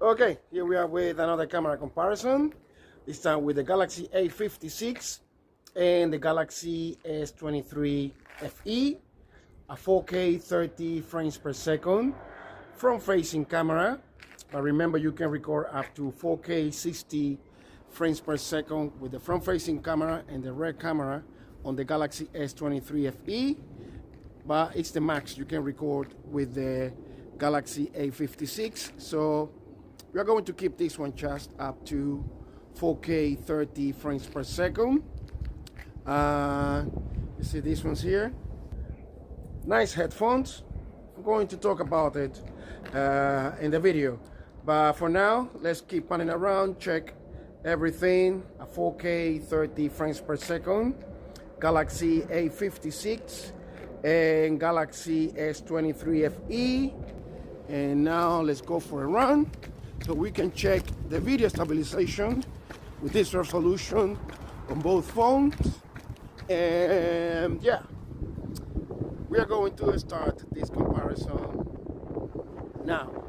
Okay, here we are with another camera comparison. This time with the Galaxy A56 and the Galaxy S23 FE, a 4K 30 frames per second front-facing camera. But remember, you can record up to 4K 60 frames per second with the front-facing camera and the rear camera on the Galaxy S23 FE. But it's the max you can record with the Galaxy A56. So we are going to keep this one just up to 4K 30 frames per second. You see these ones here. Nice headphones. I'm going to talk about it in the video. But for now, let's keep running around, check everything. A 4K 30 frames per second. Galaxy A56 and Galaxy S23 FE. And now let's go for a run so we can check the video stabilization with this resolution on both phones. And yeah, we are going to start this comparison now.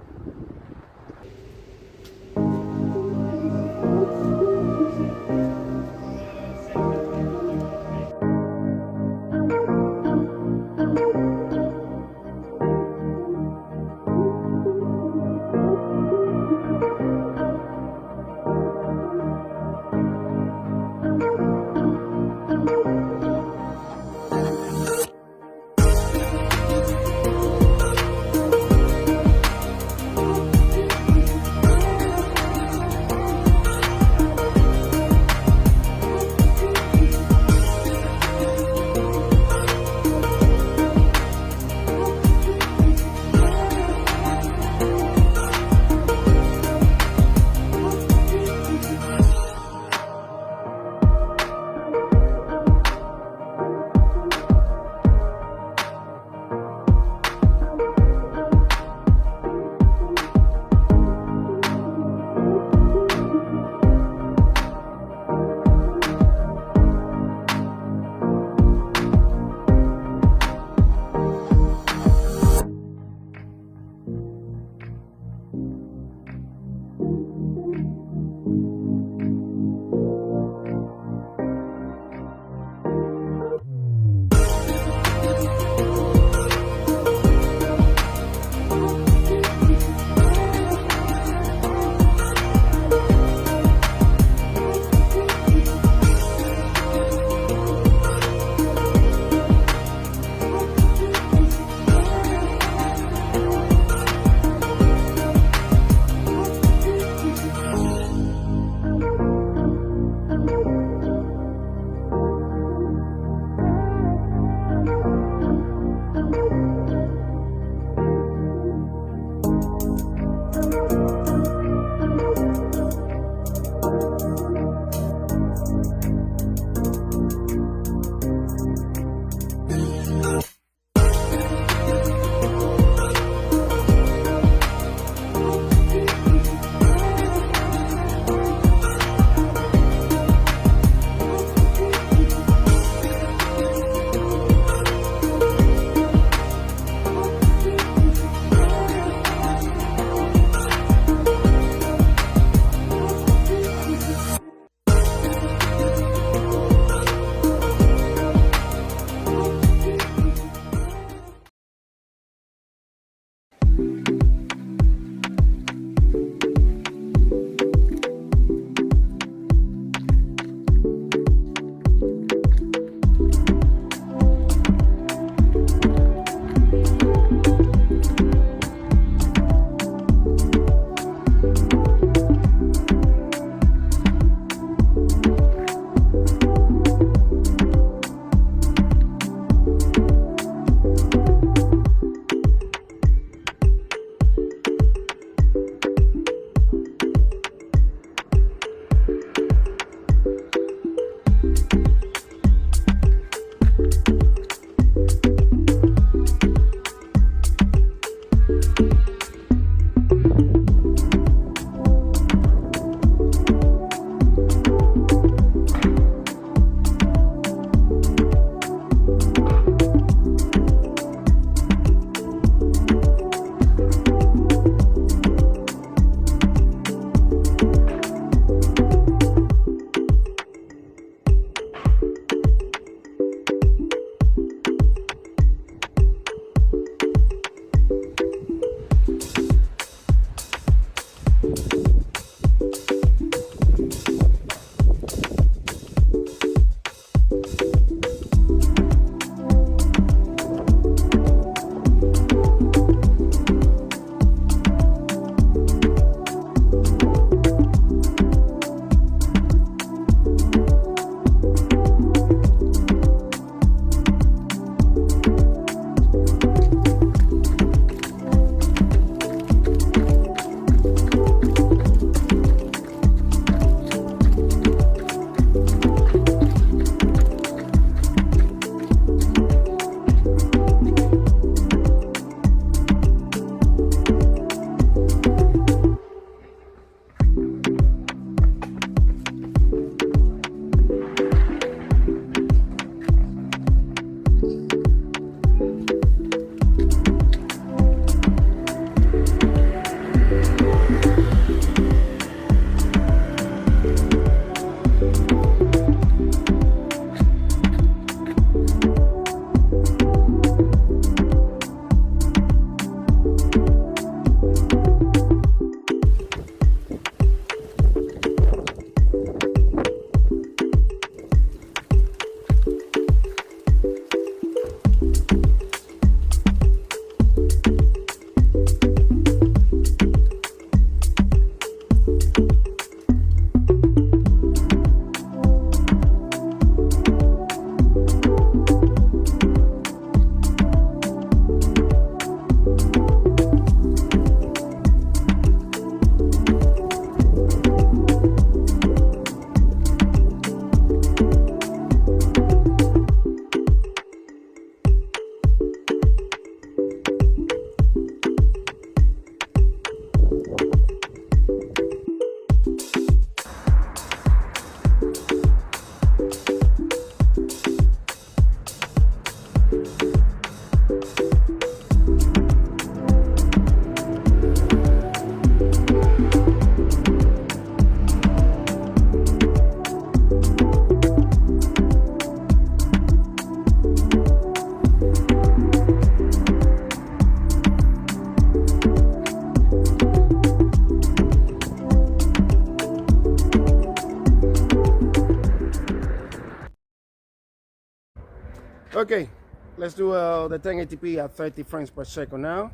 Okay, let's do the 1080p at 30 frames per second now,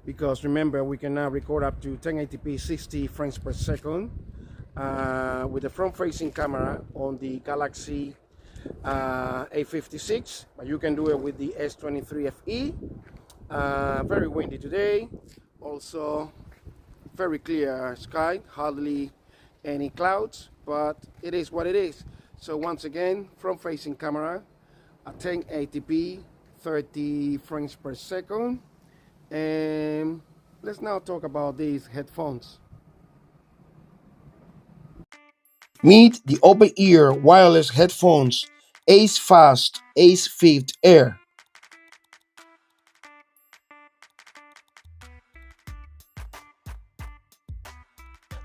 because remember we can now record up to 1080p 60 frames per second with the front-facing camera on the Galaxy A56, but you can do it with the S23 FE. Very windy today, also very clear sky, hardly any clouds, but it is what it is. So once again, front-facing camera at 1080p 30 frames per second. And let's now talk about these headphones. Meet the open ear wireless headphones Ace Fast Ace 5 Air.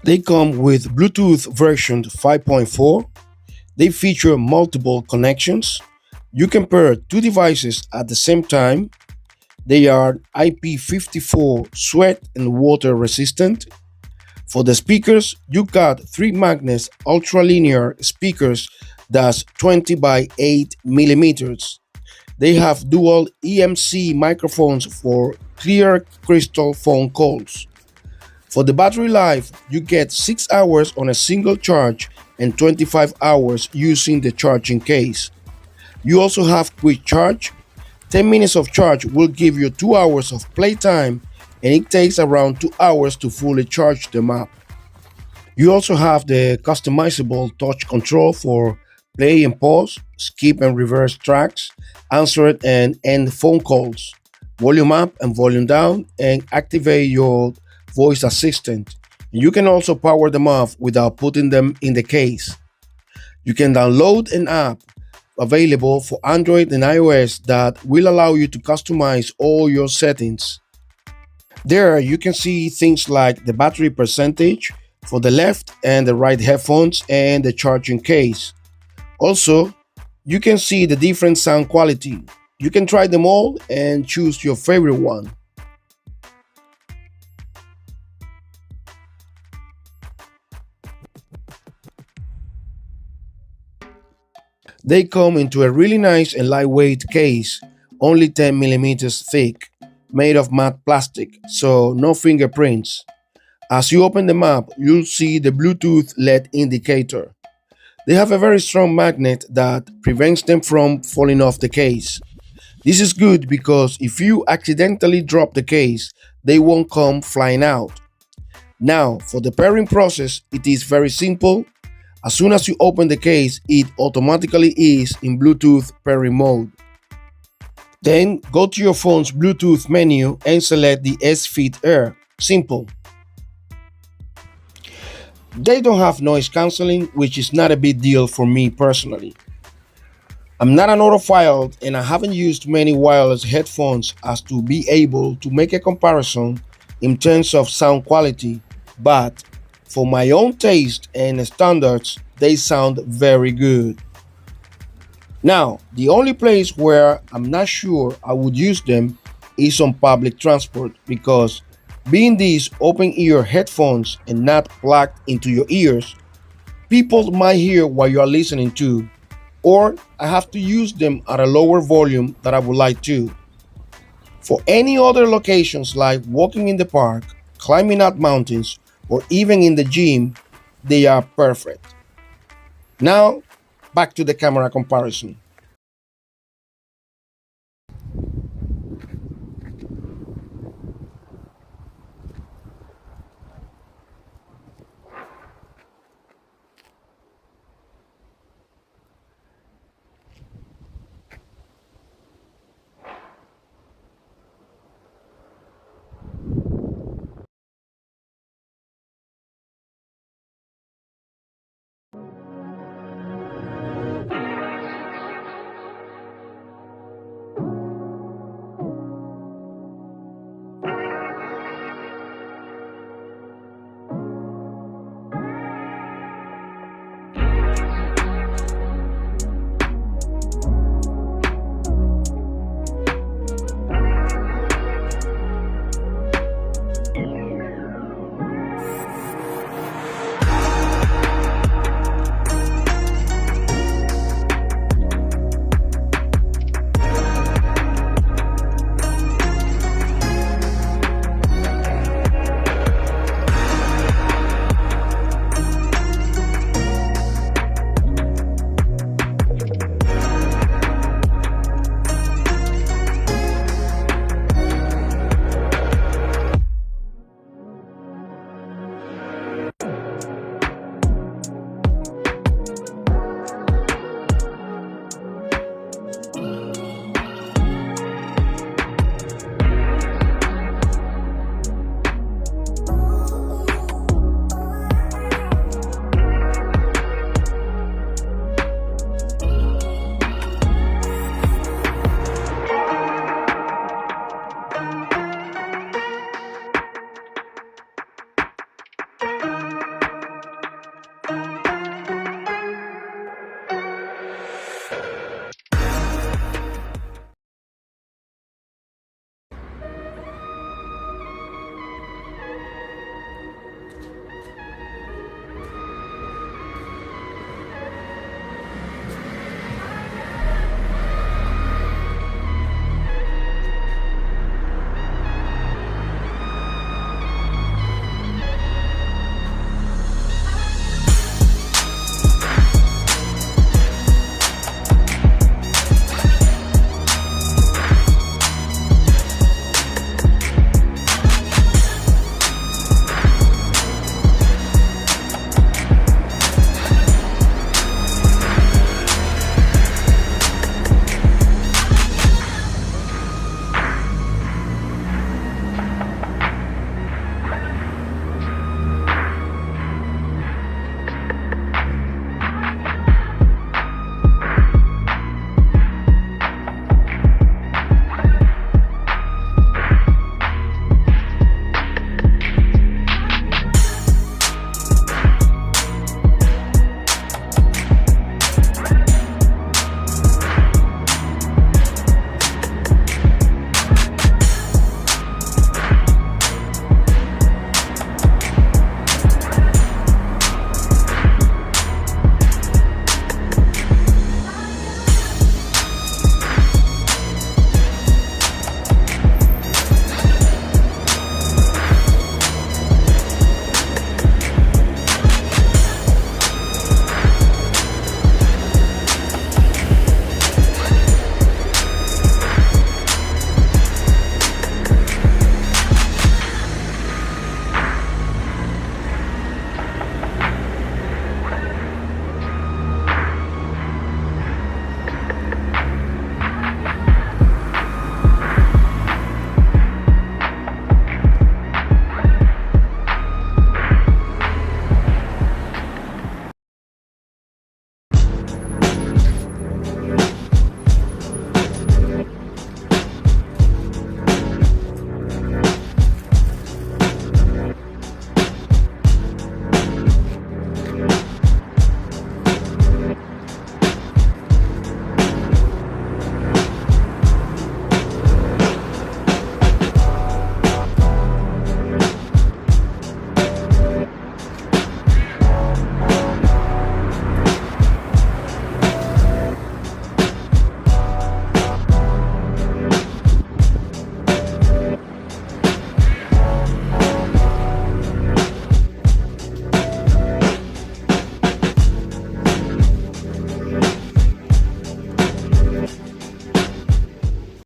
They come with Bluetooth version 5.4. They feature multiple connections. You can pair two devices at the same time. They are IP54 sweat and water resistant. For the speakers, you got three Magnus ultralinear speakers that's 20 by 8 millimeters. They have dual EMC microphones for clear crystal phone calls. For the battery life, you get 6 hours on a single charge and 25 hours using the charging case. You also have quick charge. 10 minutes of charge will give you 2 hours of playtime, and it takes around 2 hours to fully charge them up. You also have the customizable touch control for play and pause, skip and reverse tracks, answer and end phone calls, volume up and volume down, and activate your voice assistant. You can also power them off without putting them in the case. You can download an app available for Android and iOS that will allow you to customize all your settings. There you can see things like the battery percentage for the left and the right headphones and the charging case. Also, you can see the different sound quality. You can try them all and choose your favorite one. They come into a really nice and lightweight case, only 10 millimeters thick, made of matte plastic, so no fingerprints. As you open them up, you'll see the Bluetooth LED indicator. They have a very strong magnet that prevents them from falling off the case. This is good because if you accidentally drop the case, they won't come flying out. Now, for the pairing process, it is very simple. As soon as you open the case, it automatically is in Bluetooth pairing mode. Then go to your phone's Bluetooth menu and select the S 5 Air. Simple. They don't have noise cancelling, which is not a big deal for me personally. I'm not an audiophile and I haven't used many wireless headphones as to be able to make a comparison in terms of sound quality, but for my own taste and standards, they sound very good. Now, the only place where I'm not sure I would use them is on public transport, because being these open ear headphones and not plugged into your ears, people might hear what you are listening to, or I have to use them at a lower volume than I would like to. For any other locations like walking in the park, climbing up mountains, or even in the gym, they are perfect. Now, back to the camera comparison.